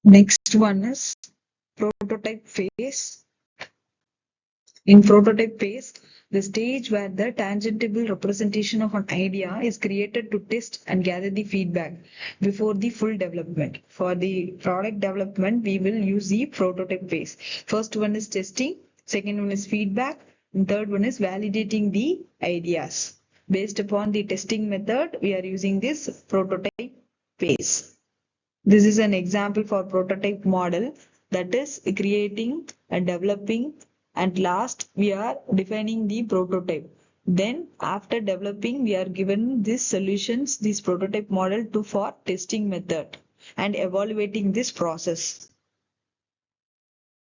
Next one is prototype phase. In prototype phase, the stage where the tangible representation of an idea is created to test and gather the feedback before the full development. For the product development, we will use the prototype phase. First one is testing, second one is feedback, and third one is validating the ideas. Based upon the testing method, we are using this prototype phase. This is an example for prototype model, that is creating and developing, and last we are defining the prototype. Then after developing, we are given these solutions, this prototype model to for testing method and evaluating this process.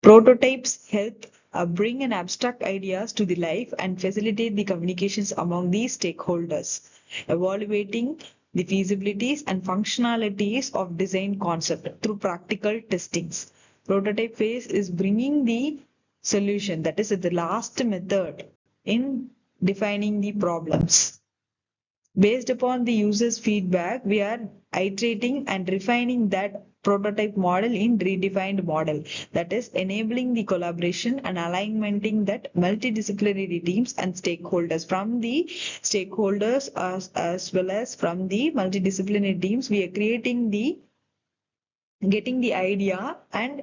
Prototypes help bring an abstract ideas to the life and facilitate the communications among the stakeholders, evaluating the feasibilities and functionalities of design concept through practical testings. Prototype phase is bringing the solution, that is the last method in defining the problems. Based upon the user's feedback, we are iterating and refining that prototype model in redefined model, that is enabling the collaboration and alignmenting that multidisciplinary teams and stakeholders. From the stakeholders as well as from the multidisciplinary teams, we are getting the idea, and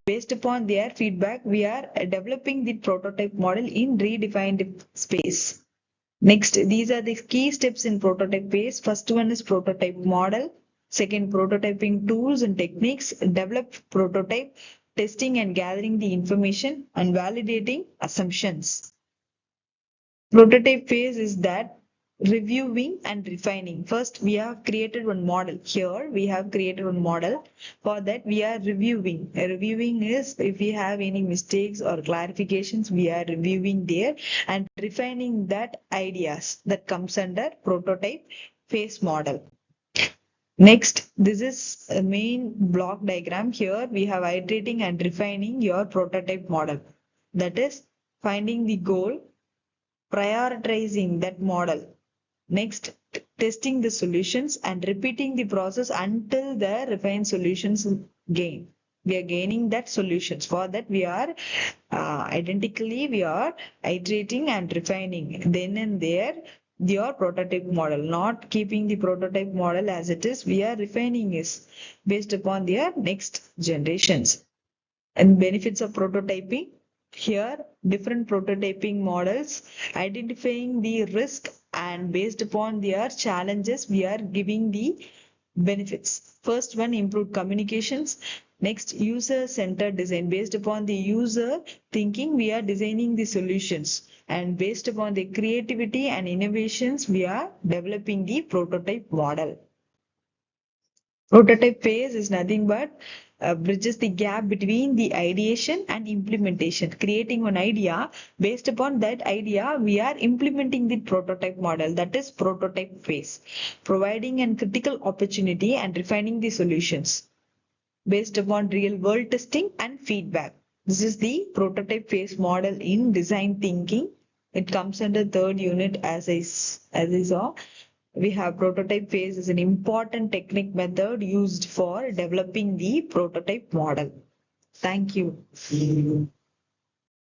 based upon their feedback, we are developing the prototype model in redefined space. Next, these are the key steps in prototype phase. First one is prototype model. Second, prototyping tools and techniques. Develop prototype, testing and gathering the information, and validating assumptions. Prototype phase is that reviewing and refining. First, we have created one model. Here, we have created one model. For that, we are reviewing. Reviewing is if we have any mistakes or clarifications, we are reviewing there and refining that ideas that comes under prototype phase model. Next, this is a main block diagram. Here, we have iterating and refining your prototype model. That is finding the goal, prioritizing that model. Next, testing the solutions and repeating the process until the refined solutions gain. We are gaining that solutions. For that, we are we are iterating and refining then and there your prototype model, not keeping the prototype model as it is. We are refining is based upon their next generations. And benefits of prototyping. Here, different prototyping models, identifying the risk, and based upon their challenges, we are giving the benefits. First one, improved communications. Next, user-centered design. Based upon the user thinking, we are designing the solutions. And based upon the creativity and innovations, we are developing the prototype model. Prototype phase is nothing but bridges the gap between the ideation and implementation. Creating one idea, based upon that idea, we are implementing the prototype model, that is prototype phase, providing a critical opportunity and refining the solutions based upon real world testing and feedback. This is the prototype phase model in design thinking. It comes under third unit as I saw. We have prototype phase as an important technique method used for developing the prototype model. Thank you.